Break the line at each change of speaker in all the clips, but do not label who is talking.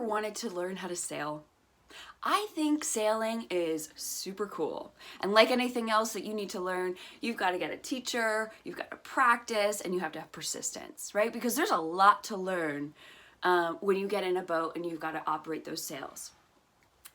wanted to learn how to sail? I think sailing is super cool. And like anything else that you need to learn, you've got to get a teacher, you've got to practice, and you have to have persistence, right? Because there's a lot to learn when you get in a boat and you've got to operate those sails.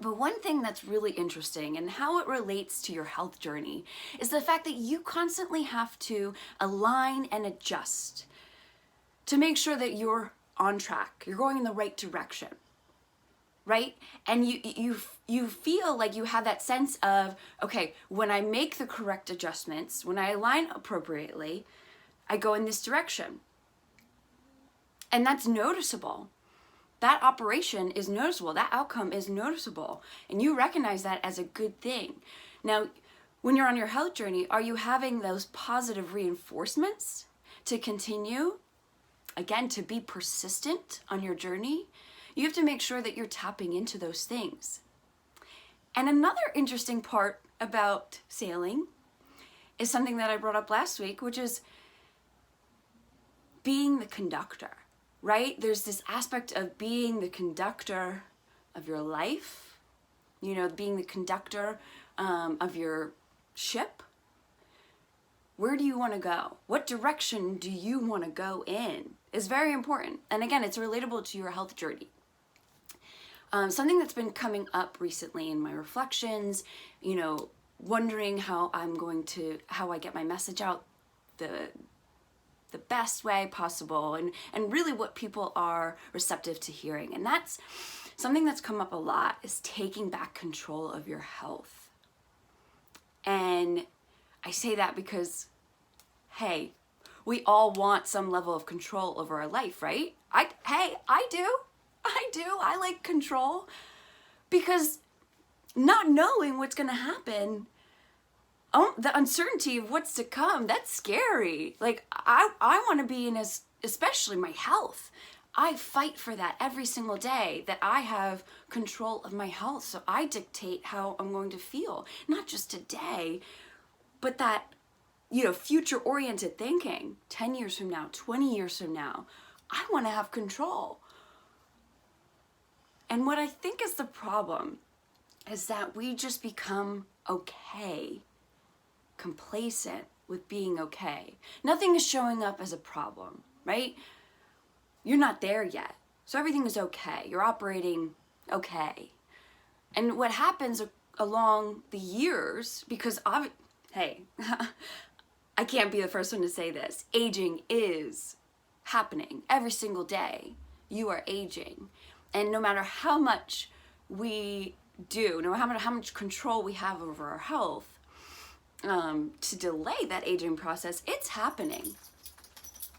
But one thing that's really interesting and how it relates to your health journey is the fact that you constantly have to align and adjust to make sure that you're on track, you're going in the right direction, right? And you feel like you have that sense of, okay, when I make the correct adjustments, when I align appropriately, I go in this direction. And that's noticeable. That operation is noticeable. That outcome is noticeable. And you recognize that as a good thing. Now, when you're on your health journey, are you having those positive reinforcements to continue? Again, to be persistent on your journey, you have to make sure that you're tapping into those things. And another interesting part about sailing is something that I brought up last week, which is being the conductor. Right? There's this aspect of being the conductor of your life, you know, being the conductor of your ship. Where do you want to go? What direction do you want to go in is very important. And again, it's relatable to your health journey. Something that's been coming up recently in my reflections, you know, wondering how I get my message out the best way possible and really what people are receptive to hearing. And that's something that's come up a lot, is taking back control of your health. And I say that because, hey, we all want some level of control over our life, right? I do. I like control, because not knowing what's going to happen, the uncertainty of what's to come, that's scary. Like, I want to be in especially my health. I fight for that every single day, that I have control of my health. So I dictate how I'm going to feel, not just today, but that, you know, future oriented thinking, 10 years from now, 20 years from now, I want to have control. And what I think is the problem is that we just become okay, complacent with being okay. Nothing is showing up as a problem, right? You're not there yet. So everything is okay. You're operating okay. And what happens along the years, because hey, I can't be the first one to say this, aging is happening every single day. You are aging. And no matter how much we do, no matter how much control we have over our health, to delay that aging process, it's happening.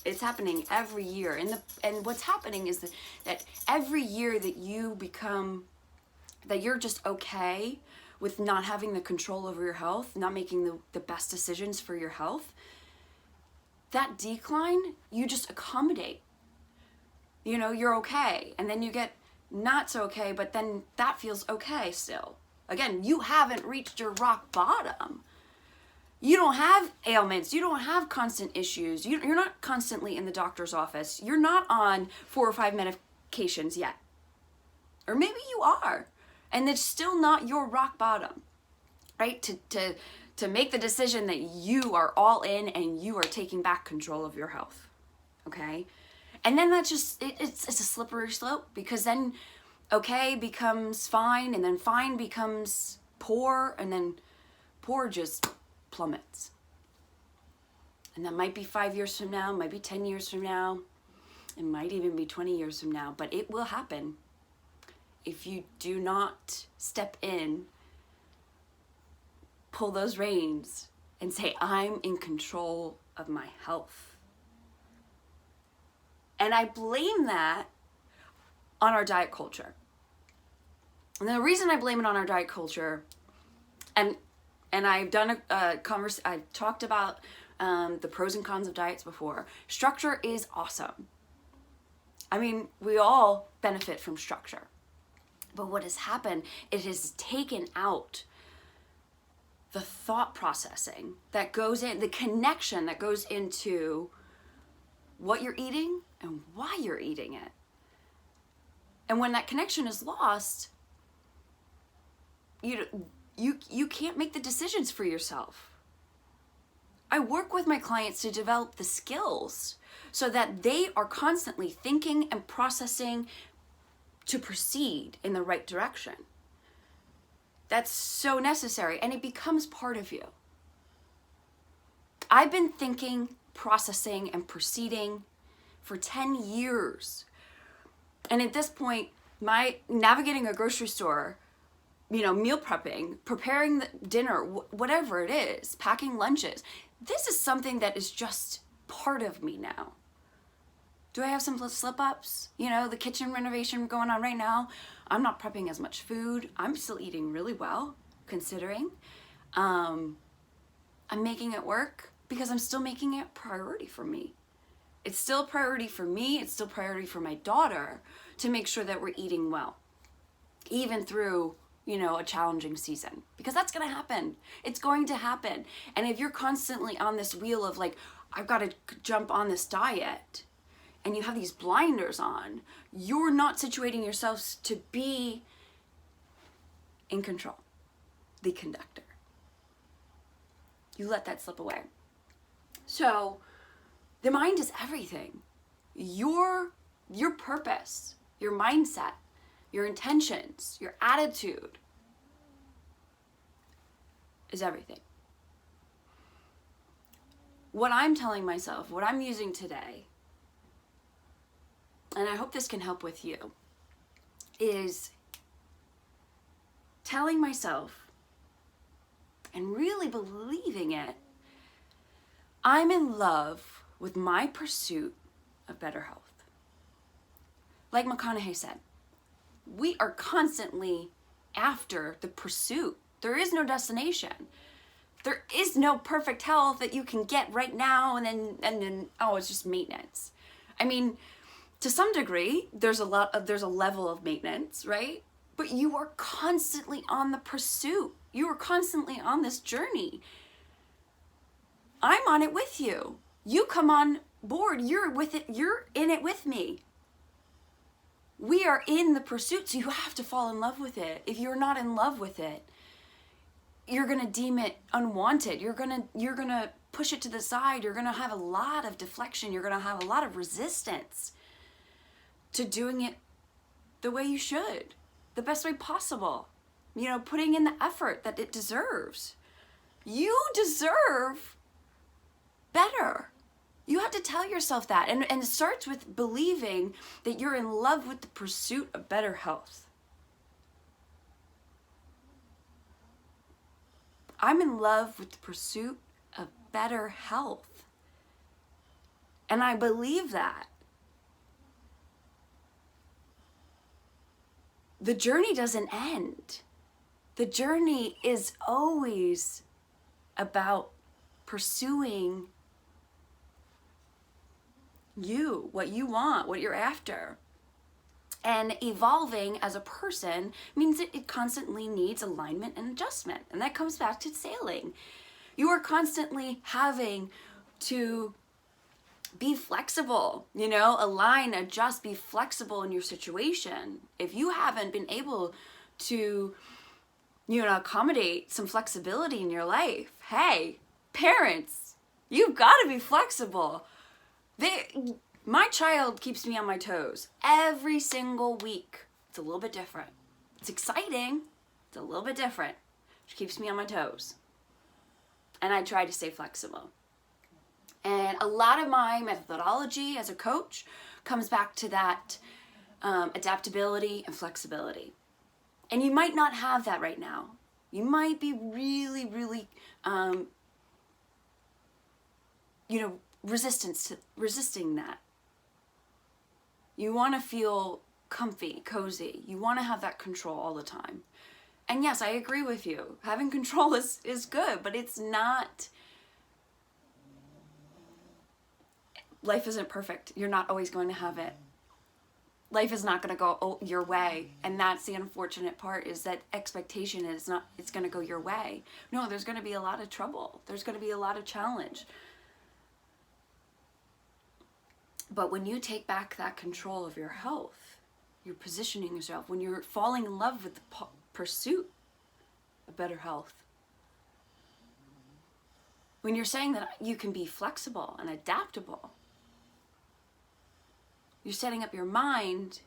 It's happening every year. And what's happening is that every year that you become, that you're just okay with not having the control over your health, not making the best decisions for your health, that decline, you just accommodate. You know, you're okay. And then you get not so okay, but then that feels okay still. Again, you haven't reached your rock bottom. You don't have ailments. You don't have constant issues. You're not constantly in the doctor's office. You're not on 4 or 5 medications yet. Or maybe you are. And it's still not your rock bottom, right? To make the decision that you are all in and you are taking back control of your health, okay? And then that's just, it's a slippery slope, because then okay becomes fine, and then fine becomes poor, and then poor just plummets. And that might be 5 years from now, might be 10 years from now, it might even be 20 years from now, but it will happen if you do not step in, pull those reins, and say, I'm in control of my health. And I blame that on our diet culture. And the reason I blame it on our diet culture, and I've done I've talked about the pros and cons of diets before. Structure is awesome. I mean, we all benefit from structure. But what has happened, it has taken out the thought processing that goes in, the connection that goes into what you're eating and why you're eating it. And when that connection is lost, you can't make the decisions for yourself. I work with my clients to develop the skills so that they are constantly thinking and processing to proceed in the right direction. That's so necessary, and it becomes part of you. I've been thinking, processing, and proceeding for 10 years. And at this point, my navigating a grocery store, meal prepping, preparing the dinner, whatever it is, packing lunches, this is something that is just part of me now. Do I have some slip-ups? The kitchen renovation going on right now. I'm not prepping as much food. I'm still eating really well, considering. I'm making it work because I'm still making it a priority for me. It's still a priority for me. It's still a priority for my daughter to make sure that we're eating well, even through, a challenging season, because that's going to happen. It's going to happen. And if you're constantly on this wheel of like, I've got to jump on this diet, and you have these blinders on, you're not situating yourselves to be in control, the conductor. You let that slip away. So the mind is everything. Your purpose, your mindset, your intentions, your attitude is everything. What I'm telling myself, what I'm using today, and I hope this can help with you, is telling myself and really believing it, I'm in love with my pursuit of better health. Like McConaughey said, we are constantly after the pursuit. There is no destination. There is no perfect health that you can get right now and then it's just maintenance. I mean, to some degree, there's a level of maintenance, right? But you are constantly on the pursuit. You are constantly on this journey. I'm on it with you. You come on board, you're with it, you're in it with me. We are in the pursuit, so you have to fall in love with it. If you're not in love with it, you're gonna deem it unwanted. You're gonna push it to the side. You're gonna have a lot of deflection. You're gonna have a lot of resistance to doing it the way you should, the best way possible. Putting in the effort that it deserves. You deserve better. You have to tell yourself that. And it starts with believing that you're in love with the pursuit of better health. I'm in love with the pursuit of better health. And I believe that. The journey doesn't end. The journey is always about pursuing you, what you want, what you're after. And evolving as a person means that it constantly needs alignment and adjustment. And that comes back to sailing. You are constantly having to be flexible, align, adjust, be flexible in your situation. If you haven't been able to, accommodate some flexibility in your life, hey, parents, you've got to be flexible. My child keeps me on my toes every single week. It's a little bit different. It's exciting. It's a little bit different. She keeps me on my toes. And I try to stay flexible. And a lot of my methodology as a coach comes back to that adaptability and flexibility. And you might not have that right now. You might be really, really, resisting that. You want to feel comfy, cozy. You want to have that control all the time. And yes, I agree with you. Having control is good, but it's not. Life isn't perfect. You're not always going to have it. Life is not going to go your way. And that's the unfortunate part, is that expectation is not, it's going to go your way. No, there's going to be a lot of trouble. There's going to be a lot of challenge. But when you take back that control of your health, you're positioning yourself, when you're falling in love with the pursuit of better health, when you're saying that you can be flexible and adaptable, you're setting up your mind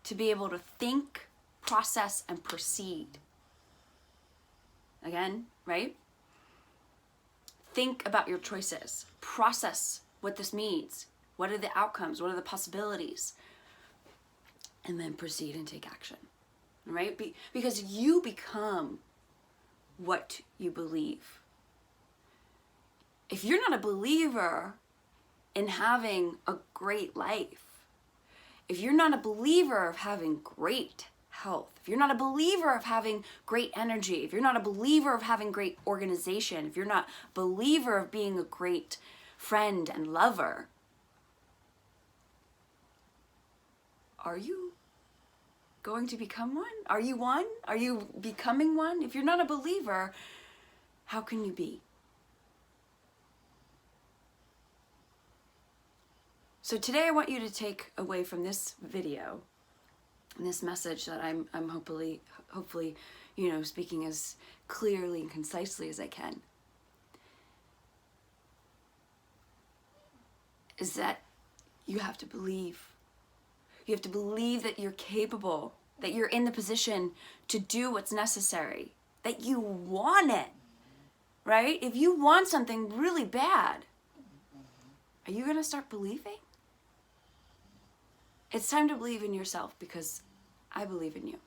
to be able to think, process, and proceed. Again, right? Think about your choices. Process what this means. What are the outcomes? What are the possibilities? And then proceed and take action. Right? Because you become what you believe. If you're not a believer in having a great life, if you're not a believer of having great health, if you're not a believer of having great energy, if you're not a believer of having great organization, if you're not a believer of being a great friend and lover, are you going to become one? Are you one? Are you becoming one? If you're not a believer, how can you be? So today I want you to take away from this video, this message that I'm hopefully, speaking as clearly and concisely as I can, is that you have to believe. You have to believe that you're capable, that you're in the position to do what's necessary, that you want it, right? If you want something really bad, are you going to start believing? It's time to believe in yourself, because I believe in you.